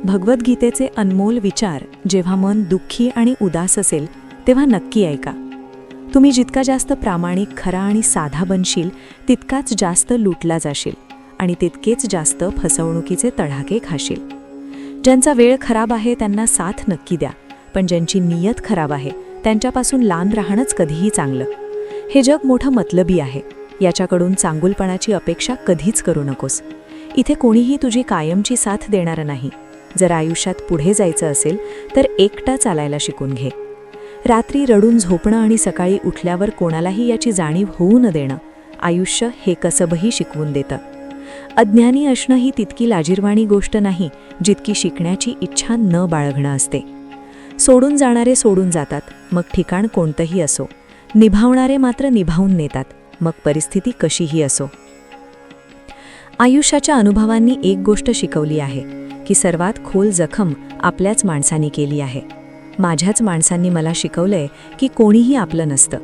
भगवद्गीतेचे अनमोल विचार जेव्हा मन दुःखी आणि उदास असेल तेव्हा नक्की ऐका. तुम्ही जितका जास्त प्रामाणिक, खरा आणि साधा बनशील तितकाच जास्त लुटला जाशील आणि तितकेच जास्त फसवणुकीचे तडाखे खाशील. ज्यांचा वेळ खराब आहे त्यांना साथ नक्की द्या, पण ज्यांची नियत खराब आहे त्यांच्यापासून लांब राहणंच कधीही चांगलं. हे जग मोठं मतलबी आहे, याच्याकडून चांगुलपणाची अपेक्षा कधीच करू नकोस. इथे कोणीही तुझी कायमची साथ देणारं नाही. जर आयुष्यात पुढे जायचं असेल तर एकटा चालायला शिकून घे. रात्री रडून झोपणं आणि सकाळी उठल्यावर कोणालाही याची जाणीव होऊ न देणं आयुष्य हे कसबही शिकवून देतं. अज्ञानी असणं ही तितकी लाजिरवाणी गोष्ट नाही जितकी शिकण्याची इच्छा न बाळगणं असते. सोडून जाणारे सोडून जातात, मग ठिकाण कोणतंही असो. निभावणारे मात्र निभावून नेतात, मग परिस्थिती कशीही असो. आयुष्याच्या अनुभवांनी एक गोष्ट शिकवली आहे की सर्वात खोल जखम आपल्याच माणसांनी केली आहे. माझ्याच माणसांनी मला शिकवलंय की कोणीही आपलं नसतं.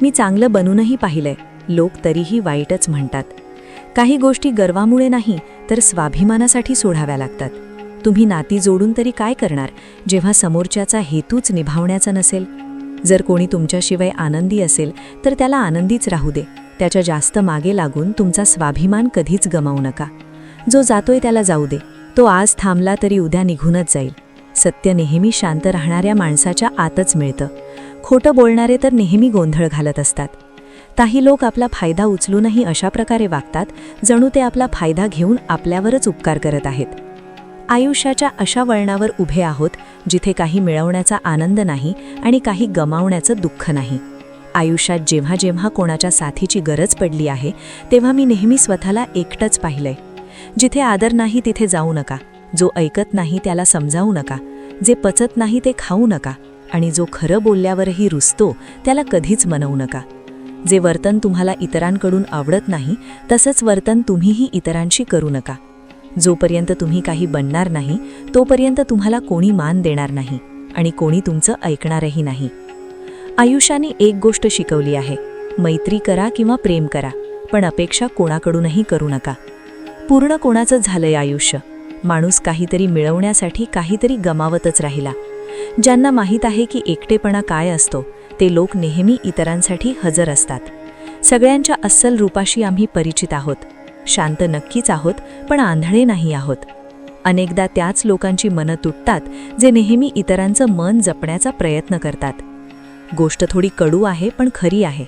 मी चांगलं बनूनही पाहिलंय, लोक तरीही वाईटच म्हणतात. काही गोष्टी गर्वामुळे नाही तर स्वाभिमानासाठी सोडाव्या लागतात. तुम्ही नाती जोडून तरी काय करणार जेव्हा समोरच्याचा हेतूच निभावण्याचा नसेल? जर कोणी तुमच्याशिवाय आनंदी असेल तर त्याला आनंदीच राहू दे. त्याच्या जास्त मागे लागून तुमचा स्वाभिमान कधीच गमावू नका. जो जातोय त्याला जाऊ दे. तो आज थांबला तरी उद्या निघूनच जाईल. सत्य नेहमी शांत राहणाऱ्या माणसाच्या आतच मिळतं. खोटं बोलणारे तर नेहमी गोंधळ घालत असतात. काही लोक आपला फायदा उचलूनही अशा प्रकारे वागतात जणू ते आपला फायदा घेऊन आपल्यावरच उपकार करत आहेत. आयुष्याच्या अशा वळणावर उभे आहोत जिथे काही मिळवण्याचा आनंद नाही आणि काही गमावण्याचं दुःख नाही. आयुष्यात जेव्हा जेव्हा कोणाच्या साथीची गरज पडली आहे तेव्हा मी नेहमी स्वतःला एकटंच पाहिलंय. जिथे आदर नाही तिथे जाऊ नका. जो ऐकत नाही त्याला समजावू नका. जे पचत नाही ते खाऊ नका. आणि जो खरं बोलल्यावरही रुसतो त्याला कधीच मनवू नका. जे वर्तन तुम्हाला इतरांकडून आवडत नाही तसंच वर्तन तुम्हीही इतरांशी करू नका. जोपर्यंत तुम्ही काही बनणार नाही तोपर्यंत तुम्हाला कोणी मान देणार नाही आणि कोणी तुमचं ऐकणारही नाही. आयुष्याने एक गोष्ट शिकवली आहे, मैत्री करा किंवा प्रेम करा, पण अपेक्षा कोणाकडूनही करू नका. पूर्ण कोणाचं झालंय आयुष्य. माणूस काहीतरी मिळवण्यासाठी काहीतरी गमावतच राहिला. ज्यांना माहीत आहे की एकटेपणा काय असतो ते लोक नेहमी इतरांसाठी हजर असतात. सगळ्यांच्या अस्सल रूपाशी आम्ही परिचित आहोत. शांत नक्कीच आहोत, पण आंधळे नाही आहोत. अनेकदा त्याच लोकांची मनं तुटतात जे नेहमी इतरांचं मन जपण्याचा प्रयत्न करतात. गोष्ट थोडी कडू आहे पण खरी आहे.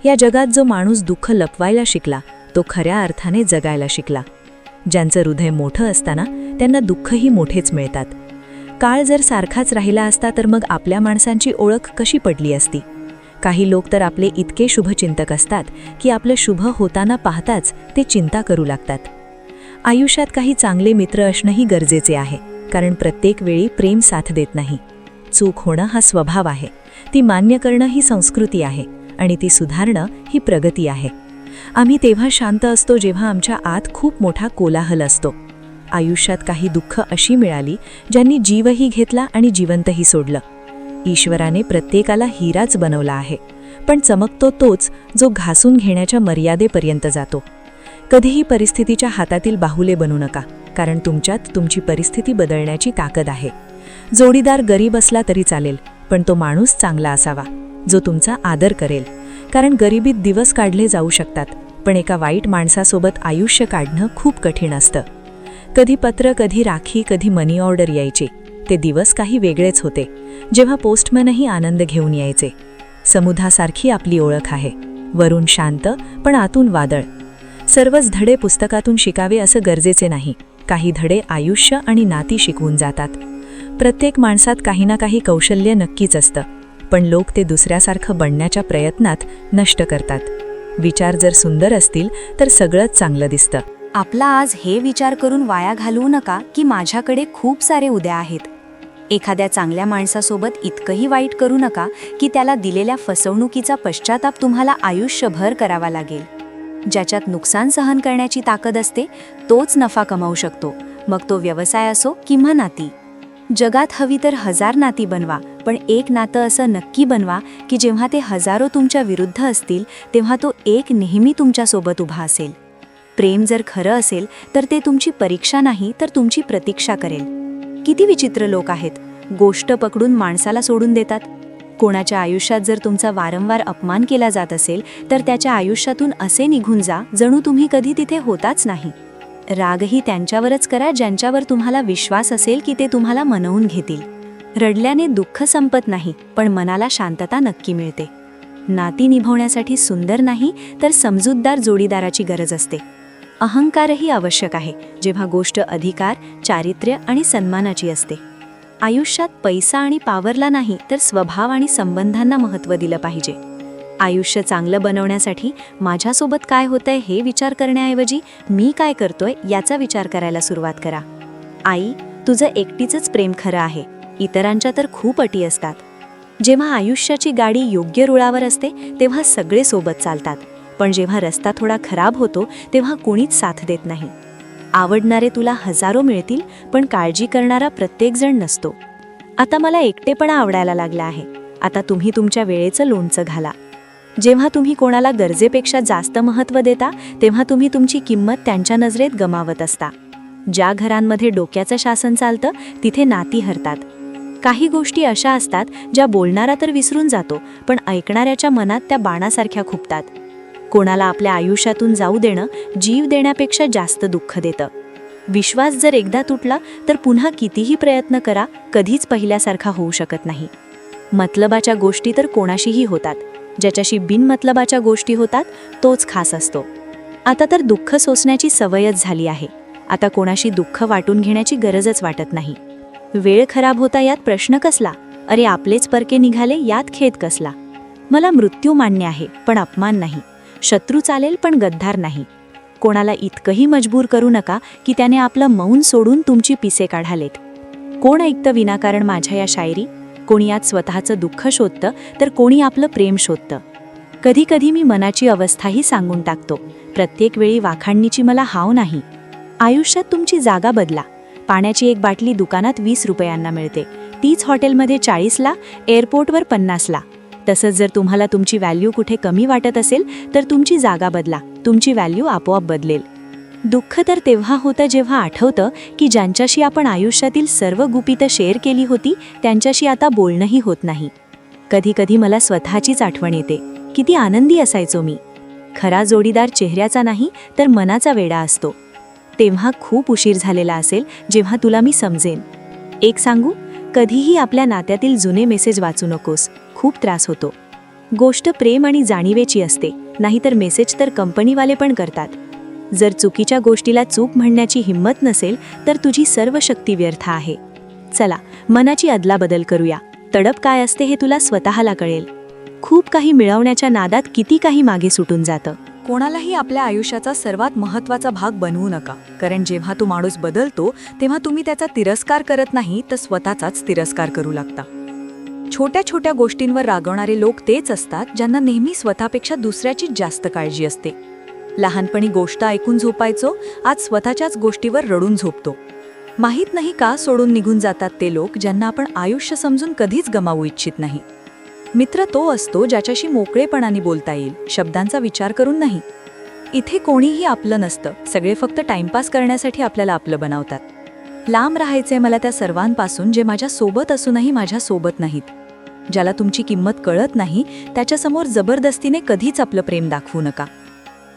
या जगात जो माणूस दुःख लपवायला शिकला तो खऱ्या अर्थाने जगायला शिकला. ज्यांचं हृदय मोठं असताना त्यांना दुःखही मोठेच मिळतात. काळ जर सारखाच राहिला असता तर मग आपल्या माणसांची ओळख कशी पडली असती? काही लोक तर आपले इतके शुभचिंतक असतात की आपलं शुभ होताना पाहताच ते चिंता करू लागतात. आयुष्यात काही चांगले मित्र असणंही गरजेचे आहे, कारण प्रत्येक वेळी प्रेम साथ देत नाही. चूक होणं हा स्वभाव आहे, ती मान्य करणं ही संस्कृती आहे आणि ती सुधारणं ही प्रगती आहे. आम्ही तेव्हा शांत असतो जेव्हा आमच्या आत खूप मोठा कोलाहल असतो. आयुष्यात काही दुःख अशी मिळाली ज्यांनी जीवही घेतला आणि जिवंतही सोडलं. ईश्वराने प्रत्येकाला हिराच बनवला आहे, पण चमकतो तोच जो घासून घेण्याच्या मर्यादेपर्यंत जातो. कधीही परिस्थितीच्या हातातील बाहुले बनू नका, कारण तुमच्यात तुमची परिस्थिती बदलण्याची ताकद आहे. जोडीदार गरीब असला तरी चालेल, पण तो माणूस चांगला असावा जो तुमचा आदर करेल. कारण गरिबीत दिवस काढले जाऊ शकतात, पण एका वाईट माणसासोबत आयुष्य काढणं खूप कठीण असतं. कधी पत्र, कधी राखी, कधी मनी ऑर्डर यायची. ते दिवस काही वेगळेच होते जेव्हा पोस्टमॅनही आनंद घेऊन यायचे. समुद्रासारखी आपली ओळख आहे, वरून शांत पण आतून वादळ. सर्वच धडे पुस्तकातून शिकावे असं गरजेचे नाही. काही धडे आयुष्य आणि नाती शिकवून जातात. प्रत्येक माणसात काही ना काही कौशल्य नक्कीच असतं, पण लोक ते दुसऱ्यासारखं बनण्याच्या प्रयत्नात नष्ट करतात. विचार जर सुंदर असतील तर सगळंच चांगलं दिसतं. आपला आज हे विचार करून वाया घालवू नका की माझ्याकडे खूप सारे उद्या आहेत. एखाद्या चांगल्या माणसासोबत इतकंही वाईट करू नका की त्याला दिलेल्या फसवणुकीचा पश्चाताप तुम्हाला आयुष्यभर करावा लागेल. ज्याच्यात नुकसान सहन करण्याची ताकद असते तोच नफा कमावू शकतो, मग तो व्यवसाय असो किंवा नाती. जगात हवी तर 1000 नाती बनवा, पण एक नातं असं नक्की बनवा की जेव्हा ते हजारो तुमच्या विरुद्ध असतील तेव्हा तो एक नेहमी तुमच्यासोबत उभा असेल. प्रेम जर खरं असेल तर ते तुमची परीक्षा नाही तर तुमची प्रतीक्षा करेल. किती विचित्र लोक आहेत, गोष्ट पकडून माणसाला सोडून देतात. कोणाच्या आयुष्यात जर तुमचा वारंवार अपमान केला जात असेल तर त्याच्या आयुष्यातून असे निघून जा जणू तुम्ही कधी तिथे होताच नाही. रागही त्यांच्यावरच करा ज्यांच्यावर तुम्हाला विश्वास असेल की ते तुम्हाला मनवून घेतील. रडल्याने दुःख संपत नाही, पण मनाला शांतता नक्की मिळते. नाती निभवण्यासाठी सुंदर नाही तर समजूतदार जोडीदाराची गरज असते. अहंकारही आवश्यक आहे जेव्हा गोष्ट अधिकार, चारित्र्य आणि सन्मानाची असते. आयुष्यात पैसा आणि पावरला नाही तर स्वभाव आणि संबंधांना महत्त्व दिलं पाहिजे. आयुष्य चांगलं बनवण्यासाठी माझ्यासोबत काय होतंय हे विचार करण्याऐवजी मी काय करतोय याचा विचार करायला सुरुवात करा. आई, तुझं एकटीचंच प्रेम खरं आहे, इतरांच्या तर खूप अटी असतात. जेव्हा आयुष्याची गाडी योग्य रुळावर असते तेव्हा सगळे सोबत चालतात, पण जेव्हा रस्ता थोडा खराब होतो तेव्हा कोणीच साथ देत नाही. आवडणारे तुला हजारो मिळतील, पण काळजी करणारा प्रत्येकजण नसतो. आता मला एकटेपणा आवडायला लागला आहे. आता तुम्ही तुमच्या वेळेचं लोणचं घाला. जेव्हा तुम्ही कोणाला गरजेपेक्षा जास्त महत्त्व देता तेव्हा तुम्ही तुमची किंमत त्यांच्या नजरेत गमावत असता. ज्या घरांमध्ये डोक्याचं शासन चालतं तिथे नाती हरतात. काही गोष्टी अशा असतात ज्या बोलणारा तर विसरून जातो, पण ऐकणाऱ्याच्या मनात त्या बाणासारख्या खुपतात. कोणाला आपल्या आयुष्यातून जाऊ देणं जीव देण्यापेक्षा जास्त दुःख देतं. विश्वास जर एकदा तुटला तर पुन्हा कितीही प्रयत्न करा, कधीच पहिल्यासारखा होऊ शकत नाही. मतलबाच्या गोष्टी तर कोणाशीही होतात, ज्याच्याशी बिनमतलबाच्या गोष्टी होतात तोच खास असतो. आता तर दुःख सोसण्याची सवयच झाली आहे. आता कोणाशी दुःख वाटून घेण्याची गरजच वाटत नाही. वेळ खराब होता यात प्रश्न कसला, अरे आपलेच परके निघाले यात खेद कसला. मला मृत्यू मान्य आहे पण अपमान नाही. शत्रू चालेल पण गद्दार नाही. कोणाला इतकंही मजबूर करू नका की त्याने आपलं मौन सोडून तुमची पिसे काढालेत. कोण ऐकतं विनाकारण माझ्या या शायरी? कोणी यात स्वतःचं दुःख शोधतं तर कोणी आपलं प्रेम शोधतं. कधी कधी मी मनाची अवस्थाही सांगून टाकतो. प्रत्येक वेळी वाखाणणीची मला हाव नाही. आयुष्यात तुमची जागा बदला. पाण्याची एक बाटली दुकानात 20 रुपयांना मिळते, तीच हॉटेलमध्ये 40ला, एअरपोर्टवर 50ला. तसंच जर तुम्हाला तुमची व्हॅल्यू कुठे कमी वाटत असेल तर तुमची जागा बदला, तुमची व्हॅल्यू आपोआप बदलेल. दुःख तर तेव्हा होतं जेव्हा आठवतं की ज्यांच्याशी आपण आयुष्यातील सर्व गुपितं शेअर केली होती त्यांच्याशी आता बोलणंही होत नाही. कधी कधी मला स्वतःचीच आठवण येते, किती आनंदी असायचो मी. खरा जोडीदार चेहऱ्याचा नाही तर मनाचा वेडा असतो. तेव्हा खूप उशीर झालेला असेल जेव्हा तुला मी समजेन. एक सांगू, कधीही आपल्या नात्यातील जुने मेसेज वाचू नकोस, खूप त्रास होतो. गोष्ट प्रेम आणि जाणीवेची असते, नाहीतर मेसेज तर कंपनीवाले पण करतात. जर चुकीच्या गोष्टीला चूक म्हणण्याची हिंमत नसेल तर तुझी सर्व शक्ती व्यर्थ आहे. चला, मनाची अदलाबदल करूया. तडप काय असते हे तुला स्वतःला कळेल. खूप काही मिळवण्याच्या नादात किती काही मागे सुटून जातं. कोणालाही आपल्या आयुष्याचा सर्वात महत्त्वाचा भाग बनवू नका, कारण जेव्हा तो माणूस बदलतो तेव्हा तुम्ही त्याचा तिरस्कार करत नाही तर स्वतःचाच तिरस्कार करू लागता. छोट्या छोट्या गोष्टींवर रागवणारे लोक तेच असतात ज्यांना नेहमी स्वतःपेक्षा दुसऱ्याचीच जास्त काळजी असते. लहानपणी गोष्ट ऐकून झोपायचो, आज स्वतःच्याच गोष्टीवर रडून झोपतो. माहीत नाही का सोडून निघून जातात ते लोक ज्यांना आपण आयुष्य समजून कधीच गमावू इच्छित नाही. मित्र तो असतो ज्याच्याशी मोकळेपणाने बोलता येईल, शब्दांचा विचार करून नाही. इथे कोणीही आपलं नसतं, सगळे फक्त टाइमपास करण्यासाठी आपल्याला आपलं बनवतात. लांब राहायचे मला त्या सर्वांपासून जे माझ्या सोबत असूनही माझ्या सोबत नाहीत. ज्याला तुमची किंमत कळत नाही त्याच्यासमोर जबरदस्तीने कधीच आपलं प्रेम दाखवू नका.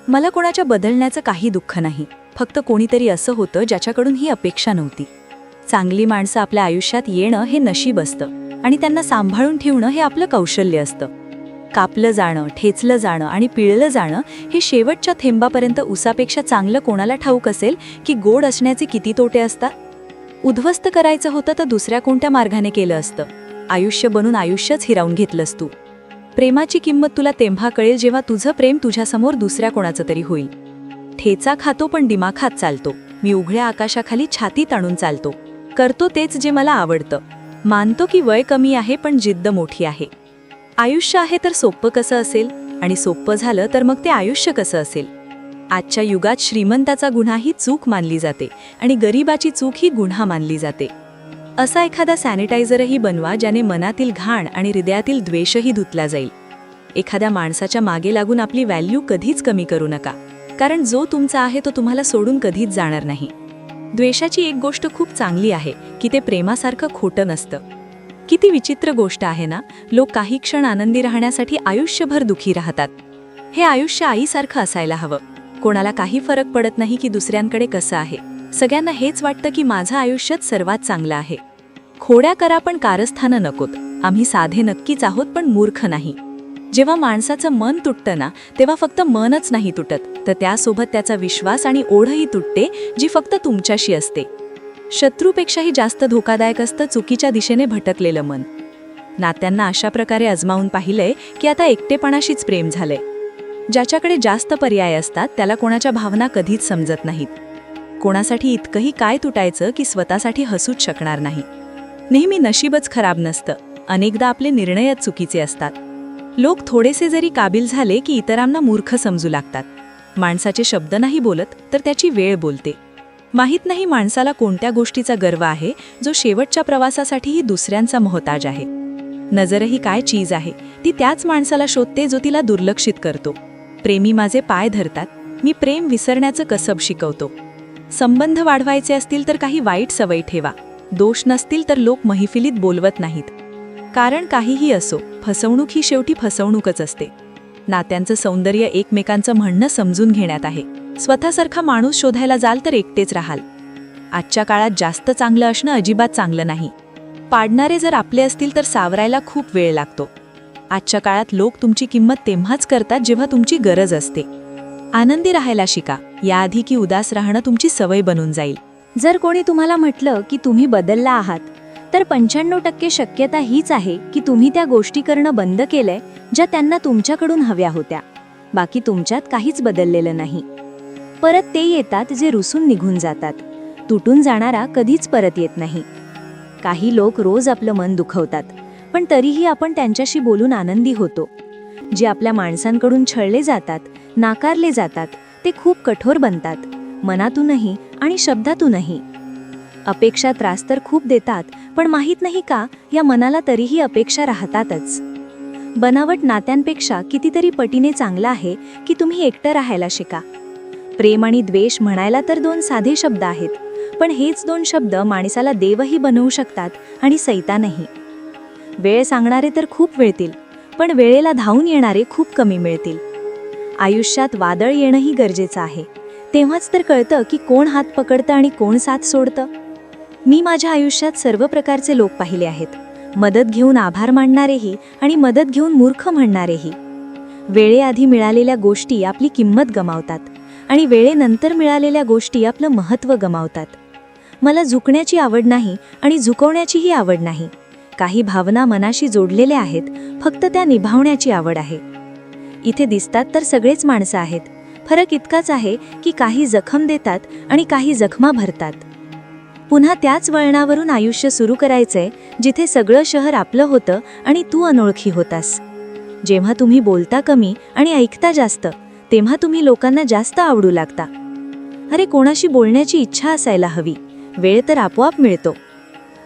मला कोणाच्या बदलण्याचं काही दुःख नाही, फक्त कोणीतरी असं होतं ज्याच्याकडून ही अपेक्षा नव्हती. चांगली माणसं आपल्या आयुष्यात येणं हे नशीब असतं आणि त्यांना सांभाळून ठेवणं हे आपलं कौशल्य असतं. कापलं जाणं, ठेचलं जाणं आणि पिळलं जाणं हे शेवटच्या थेंबापर्यंत उसापेक्षा चांगलं कोणाला ठाऊक असेल की गोड असण्याचे किती तोटे असतात. उद्ध्वस्त करायचं होतं तर दुसऱ्या कोणत्या मार्गाने केलं असतं. आयुष्य बनून आयुष्यच हिरावून घेतलंस तू. प्रेमाची किंमत तुला तेव्हा कळेल जेव्हा तुझं प्रेम तुझ्यासमोर दुसऱ्या कोणाचं तरी होईल. ठेचा खातो पण दिमाखात चालतो. मी उघड्या आकाशाखाली छाती ताणून चालतो. करतो तेच जे मला आवडतं. मानतो की वय कमी आहे पण जिद्द मोठी आहे. आयुष्य आहे तर सोप्पं कसं असेल, आणि सोप्पं झालं तर मग ते आयुष्य कसं असेल. आजच्या युगात श्रीमंताचा गुन्हा ही चूक मानली जाते आणि गरिबाची चूक ही गुन्हा मानली जाते. असा एखादा सॅनिटायझरही बनवा ज्याने मनातील घाण आणि हृदयातील द्वेषही धुतला जाईल. एखाद्या माणसाच्या मागे लागून आपली व्हॅल्यू कधीच कमी करू नका, कारण जो तुमचा आहे तो तुम्हाला सोडून कधीच जाणार नाही. द्वेषाची एक गोष्ट खूप चांगली आहे की ते प्रेमासारखं खोटं नसतं. किती विचित्र गोष्ट आहे ना, लोक काही क्षण आनंदी राहण्यासाठी आयुष्यभर दुखी राहतात. हे आयुष्य आईसारखं असायला हवं. कोणाला काही फरक पडत नाही की दुसऱ्यांकडे कसं आहे. सगळ्यांना हेच वाटतं की माझं आयुष्यच सर्वात चांगलं आहे. खोड्या करा पण कारस्थानं नकोत. आम्ही साधे नक्कीच आहोत पण मूर्ख नाही. जेव्हा माणसाचं मन तुटतं ना, तेव्हा फक्त मनच नाही तुटत, तर त्यासोबत त्याचा विश्वास आणि ओढही तुटते, जी फक्त तुमच्याशी असते. शत्रूपेक्षाही जास्त धोकादायक असतं चुकीच्या दिशेने भटकलेलं मन. नात्यांना अशा प्रकारे अजमावून पाहिलंय की आता एकटेपणाशीच प्रेम झालंय. ज्याच्याकडे जास्त पर्याय असतात त्याला कोणाच्या भावना कधीच समजत नाहीत. कोणासाठी इतकंही काय तुटायचं की स्वतःसाठी हसूच शकणार नाही. नेहमी नशीबच खराब नसतं, अनेकदा आपले निर्णयच चुकीचे असतात. लोक थोडेसे जरी काबिल झाले की इतरांना मूर्ख समजू लागतात. माणसाचे शब्द नाही बोलत तर त्याची वेळ बोलते. माहीत नाही माणसाला कोणत्या गोष्टीचा गर्व आहे जो शेवटच्या प्रवासासाठीही दुसऱ्यांचा मोहताज आहे. नजरही काय चीज आहे, ती त्याच माणसाला शोधते जो तिला दुर्लक्षित करतो. प्रेमी माझे पाय धरतात, मी प्रेम विसरण्याचं कसब शिकवतो. संबंध वाढवायचे असतील तर काही वाईट सवयी ठेवा. दोष नसतील तर लोक मैफिलीत बोलवत नाहीत. कारण काहीही असो, फसवणूक ही शेवटी फसवणूकच असते. नात्यांचं सौंदर्य एकमेकांचं म्हणणं समजून घेण्यात आहे. स्वतःसारखा माणूस शोधायला जाल तर एकटेच राहाल. आजच्या काळात जास्त चांगलं असणं अजिबात चांगलं नाही. पाडणारे जर आपले असतील तर सावरायला खूप वेळ लागतो. आजच्या काळात लोक तुमची किंमत तेव्हाच करतात जेव्हा तुमची गरज असते. आनंदी राहायला शिका, याआधी की उदास राहणं तुमची सवय बनून जाईल. जर कोणी तुम्हाला म्हटलं की तुम्ही बदलला आहात, तर 95% शक्यता हीच आहे की तुम्ही त्या गोष्टी करणं बंद केलंय ज्या त्यांना तुमच्याकडून हव्या होत्या. बाकी तुमच्यात काहीच बदललेलं नाही. परत ते येतात जे रुसून निघून जातात. तुटून जाणारा कधीच परत येत नाही. काही लोक रोज आपलं मन दुखवतात, पण तरीही आपण त्यांच्याशी बोलून आनंदी होतो. जे आपल्या माणसांकडून छळले जातात, नाकारले जातात, ते खूप कठोर बनतात, मनातूनही आणि शब्दातूनही. अपेक्षा त्रास तर खूप देतात, पण माहीत नाही का या मनाला तरीही अपेक्षा राहतातच. बनावट नात्यांपेक्षा कितीतरी पटीने चांगलं आहे की तुम्ही एकटं राहायला शिका. प्रेम आणि द्वेष म्हणायला तर 2 साधे शब्द आहेत, पण हेच 2 शब्द माणसाला देवही बनवू शकतात आणि सैतानही. वेळ सांगणारे तर खूप मिळतील, पण वेळेला धावून येणारे खूप कमी मिळतील. आयुष्यात वादळ येणंही गरजेचं आहे. तेव्हाच तर कळतं की कोण हात पकडतं आणि कोण साथ सोडतं. मी माझ्या आयुष्यात सर्व प्रकारचे लोक पाहिले आहेत. मदत घेऊन आभार मानणारेही आणि मदत घेऊन मूर्ख म्हणणारेही. वेळेआधी मिळालेल्या गोष्टी आपली किंमत गमावतात आणि वेळेनंतर मिळालेल्या गोष्टी आपलं महत्त्व गमावतात. मला झुकण्याची आवड नाही आणि झुकवण्याचीही आवड नाही. काही भावना मनाशी जोडलेल्या आहेत, फक्त त्या निभावण्याची आवड आहे. इथे दिसतात तर सगळेच माणसं आहेत. फरक इतकाच आहे की काही जखम देतात आणि काही जखमा भरतात. पुन्हा त्याच वळणावरून आयुष्य सुरू करायचंय जिथे सगळं शहर आपलं होतं आणि तू अनोळखी होतास. जेव्हा तुम्ही बोलता कमी आणि ऐकता जास्त, तेव्हा तुम्ही लोकांना जास्त आवडू लागता. अरे, कोणाशी बोलण्याची इच्छा असायला हवी. वेळ तर आपोआप मिळतो.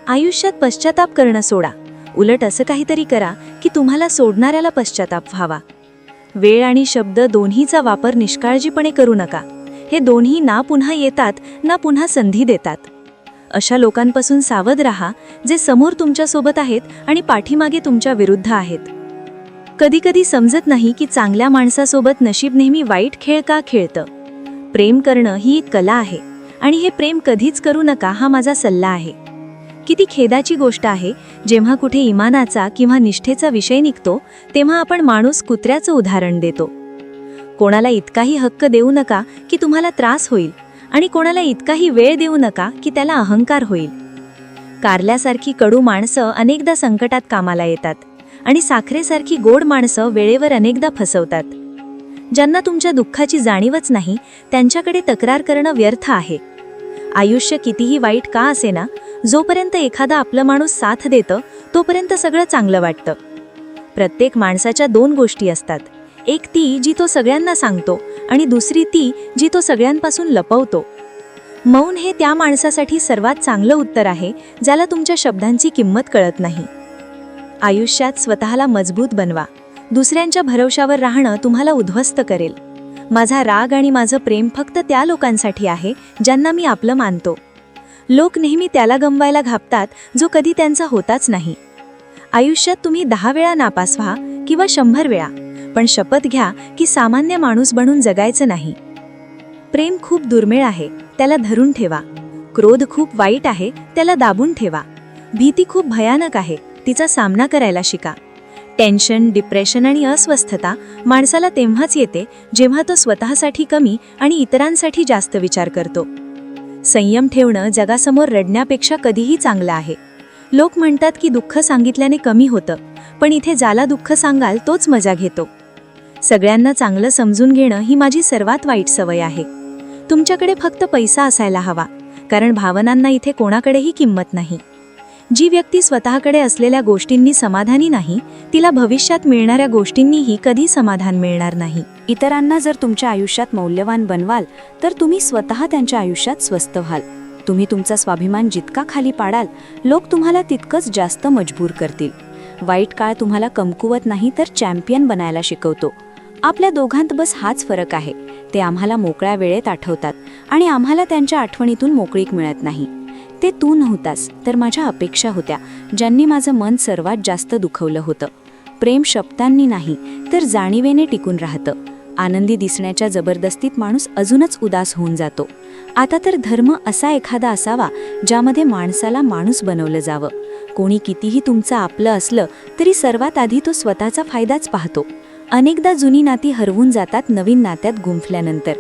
आयुष्यात पश्चाताप करणं सोडा. उलट असं काहीतरी करा की तुम्हाला सोडणाऱ्याला पश्चाताप व्हावा. वेळ आणि शब्द दोन्हीचा वापर निष्काळजीपणे करू नका. हे दोन्ही ना पुन्हा येतात ना पुन्हा संधी देतात. अशा लोकांपासून सावध राहा जे समोर तुमच्यासोबत आहेत आणि पाठीमागे तुमच्या विरुद्ध आहेत. कधीकधी समजत नाही की चांगल्या माणसासोबत नशीब नेहमी वाईट खेळ का खेळतं. प्रेम करणं ही एक कला आहे आणि हे प्रेम कधीच करू नका हा माझा सल्ला आहे. किती खेदाची गोष्ट आहे जेव्हा कुठे इमानाचा किंवा निष्ठेचा विषय निघतो तेव्हा आपण माणूस कुत्र्याचं उदाहरण देतो. कोणाला इतकाही हक्क देऊ नका की तुम्हाला त्रास होईल आणि कोणाला इतकाही वेळ देऊ नका की त्याला अहंकार होईल. कारल्यासारखी कडू माणसं अनेकदा संकटात कामाला येतात आणि साखरेसारखी गोड माणसं वेळेवर अनेकदा फसवतात. ज्यांना तुमच्या दुःखाची जाणीवच नाही त्यांच्याकडे तक्रार करणं व्यर्थ आहे. आयुष्य कितीही वाईट का असेना, जोपर्यंत एखादा आपलं माणूस साथ देतं तोपर्यंत सगळं चांगलं वाटतं. प्रत्येक माणसाच्या 2 गोष्टी असतात. एक ती जी तो सगळ्यांना सांगतो आणि दुसरी ती जी तो सगळ्यांपासून लपवतो. मौन हे त्या माणसासाठी सर्वात चांगलं उत्तर आहे ज्याला तुमच्या शब्दांची किंमत कळत नाही. आयुष्यात स्वतःला मजबूत बनवा. दुसऱ्यांच्या भरवशावर राहणं तुम्हाला उद्ध्वस्त करेल. माझा राग आणि माझं प्रेम फक्त त्या लोकांसाठी आहे ज्यांना मी आपलं मानतो. लोक नेहमी त्याला गमवायला घाबतात जो कधी त्यांचा होताच नाही. आयुष्यात तुम्ही 10 वेळा नापास व्हा किंवा 100 वेळा, पण शपथ घ्या की सामान्य माणूस बनून जगायचं नाही. प्रेम खूप दुर्मिळ आहे, त्याला धरून ठेवा. क्रोध खूप वाईट आहे, त्याला दाबून ठेवा. भीती खूप भयानक आहे, तिचा सामना करायला शिका. टेन्शन, डिप्रेशन आणि अस्वस्थता माणसाला तेव्हाच येते जेव्हा तो स्वतःसाठी कमी आणि इतरांसाठी जास्त विचार करतो. संयम ठेवणं जगासमोर रडण्यापेक्षा कधीही चांगलं आहे. लोक म्हणतात की दुःख सांगितल्याने कमी होतं, पण इथे ज्याला दुःख सांगाल तोच मजा घेतो. सगळ्यांना चांगलं समजून घेणं ही माझी सर्वात वाईट सवय आहे. तुमच्याकडे फक्त पैसा असायला हवा, कारण भावनांना इथे कोणाकडेही किंमत नाही. जी व्यक्ती स्वतःकडे असलेल्या गोष्टींनी समाधानी नाही, तिला भविष्यात मिळणाऱ्या गोष्टींनीही कधी समाधान मिळणार नाही. इतरांना जर तुमच्या आयुष्यात मौल्यवान बनवाल तर तुम्ही स्वतः त्यांच्या आयुष्यात स्वस्त व्हाल. तुम्ही तुमचा स्वाभिमान जितका खाली पाडाल, लोक तुम्हाला तितकंच जास्त मजबूर करतील. वाईट काळ तुम्हाला कमकुवत नाही तर चॅम्पियन बनायला शिकवतो. आपल्या दोघांत बस हाच फरक आहे. ते आम्हाला मोकळ्या वेळेत आठवतात आणि आम्हाला त्यांच्या आठवणीतून मोकळीक मिळत नाही. ते तू नव्हतास तर माझ्या अपेक्षा होत्या, ज्यांनी माझं मन सर्वात जास्त दुखवलं होतं. प्रेम शब्दांनी नाही तर जाणीवेने टिकून राहतं. आनंदी दिसण्याच्या जबरदस्तीत माणूस अजूनच उदास होऊन जातो. आता तर धर्म असा एखादा असावा ज्यामध्ये माणसाला माणूस बनवलं जावं. कोणी कितीही तुमचं आपलं असलं तरी सर्वात आधी तो स्वतःचा फायदाच पाहतो. अनेकदा जुनी नाती हरवून जातात नवीन नात्यात गुंफल्यानंतर.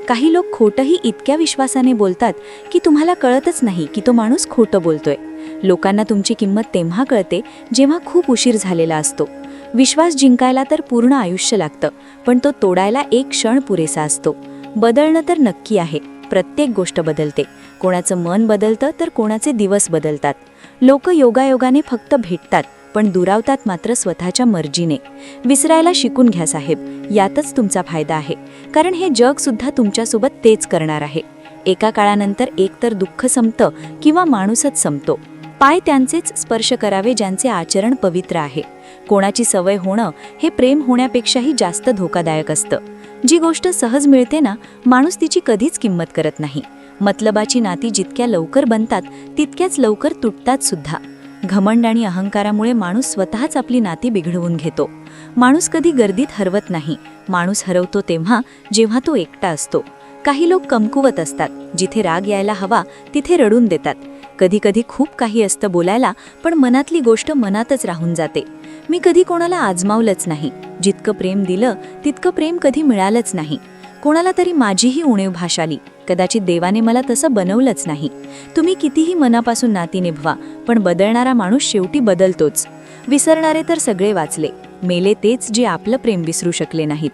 काही लोक खोटंही इतक्या विश्वासाने बोलतात की तुम्हाला कळतच नाही की तो माणूस खोटं बोलतोय. लोकांना तुमची किंमत तेव्हा कळते जेव्हा खूप उशीर झालेला असतो. विश्वास जिंकायला तर पूर्ण आयुष्य लागतं, पण तो तोडायला एक क्षण पुरेसा असतो. बदलणं तर नक्की आहे. प्रत्येक गोष्ट बदलते. कोणाचं मन बदलतं तर कोणाचे दिवस बदलतात. लोक योगायोगाने फक्त भेटतात, पण दुरावतात मात्र स्वतःच्या मर्जीने. विसरायला शिकून घ्या साहेब, यातच तुमचा फायदा आहे. कारण हे जग सुद्धा तुमच्यासोबत तेच करणार आहे. एका काळानंतर एकतर दुःख संपतं किंवा माणूसच संपतो. पाय त्यांचेच स्पर्श करावे ज्यांचे आचरण पवित्र आहे. कोणाची सवय होणं हे प्रेम होण्यापेक्षाही जास्त धोकादायक असतं. जी गोष्ट सहज मिळते ना, माणूस तिची कधीच किंमत करत नाही. मतलबाची नाती जितक्या लवकर बनतात तितक्याच लवकर तुटतात सुद्धा. घमंड आणि अहंकारामुळे माणूस स्वतःच आपली नाती बिघडवून घेतो. माणूस कधी गर्दीत हरवत नाही. माणूस हरवतो तेव्हा जेव्हा तो एकटा असतो. काही लोक कमकुवत असतात. जिथे राग यायला हवा तिथे रडून देतात. कधी कधी खूप काही असतं बोलायला, पण मनातली गोष्ट मनातच राहून जाते. मी कधी कोणाला आजमावलंच नाही. जितकं प्रेम दिलं तितकं प्रेम कधी मिळालंच नाही. कोणाला तरी माझीही उणीव भाषाली. कदाचित देवाने मला तसं बनवलंच नाही. तुम्ही कितीही मनापासून नाती निभवा, पण बदलणारा माणूस शेवटी बदलतोच. विसरणारे तर सगळे वाचले. मेले तेच जे आपलं प्रेम विसरू शकले नाहीत.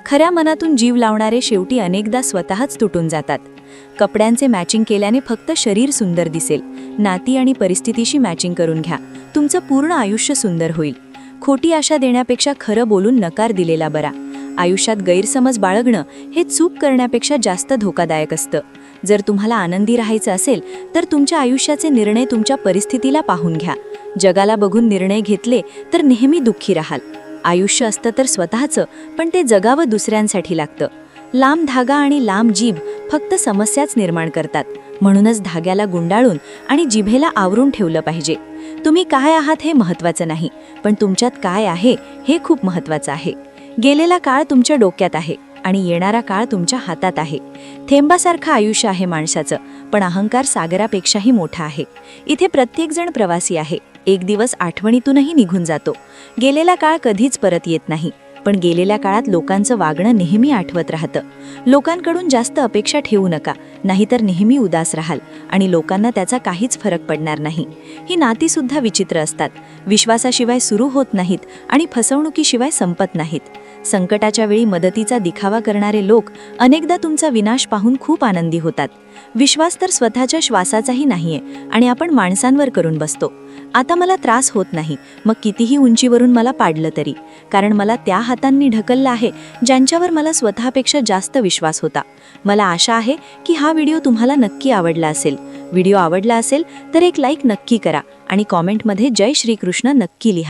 खऱ्या मनातून जीव लावणारे शेवटी अनेकदा स्वतःच तुटून जातात. कपड्यांचे मॅचिंग केल्याने फक्त शरीर सुंदर दिसेल. नाती आणि परिस्थितीशी मॅचिंग करून घ्या. तुमचं पूर्ण आयुष्य सुंदर होईल. खोटी आशा देण्यापेक्षा खरं बोलून नकार दिलेला बरा. आयुष्यात गैरसमज बाळगणं हे चूक करण्यापेक्षा जास्त धोकादायक असतं. जर तुम्हाला आनंदी राहायचं असेल तर तुमच्या आयुष्याचे निर्णय तुमच्या परिस्थितीला पाहून घ्या. जगाला बघून निर्णय घेतले तर नेहमी दुःखी राहाल. आयुष्य असतं तर स्वतःचं, पण ते जगावं दुसऱ्यांसाठी लागतं. लांब धागा आणि लांब जीभ फक्त समस्याच निर्माण करतात. म्हणूनच धाग्याला गुंडाळून आणि जिभेला आवरून ठेवलं पाहिजे. तुम्ही काय आहात हे महत्त्वाचं नाही, पण तुमच्यात काय आहे हे खूप महत्त्वाचं आहे. गेलेला काळ तुमच्या डोक्यात आहे आणि येणारा काळ तुमच्या हातात आहे. थेंबासारखं आयुष्य आहे माणसाचं, पण अहंकार सागरापेक्षाही मोठा आहे. इथे प्रत्येकजण प्रवासी आहे. एक दिवस आठवणीतूनही निघून जातो. गेलेला काळ कधीच परत येत नाही, पण गेलेल्या काळात लोकांचं वागणं नेहमी आठवत राहतं. लोकांकडून जास्त अपेक्षा ठेवू नका, नाहीतर नेहमी उदास राहाल आणि लोकांना त्याचा काहीच फरक पडणार नाही. ही नातीसुद्धा विचित्र असतात. विश्वासाशिवाय सुरू होत नाहीत आणि फसवणुकीशिवाय संपत नाहीत. संकटाच्या वेळी मदतीचा दिखावा करणारे लोक अनेकदा तुमचा विनाश पाहून खूप आनंदी होतात. विश्वास तर स्वतःच्या श्वासाचाही नाहीये आणि आपण माणसांवर करून बसतो. आता मला त्रास होत नाही, मग कितीही उंचीवरून मला पाडलं तरी, कारण मला त्या हातांनी ढकललं आहे ज्यांच्यावर मला स्वतःपेक्षा जास्त विश्वास होता. मला आशा आहे की हा व्हिडिओ तुम्हाला नक्की आवडला असेल. व्हिडिओ आवडला असेल तर एक लाईक नक्की करा आणि कॉमेंटमध्ये जय श्रीकृष्ण नक्की लिहा.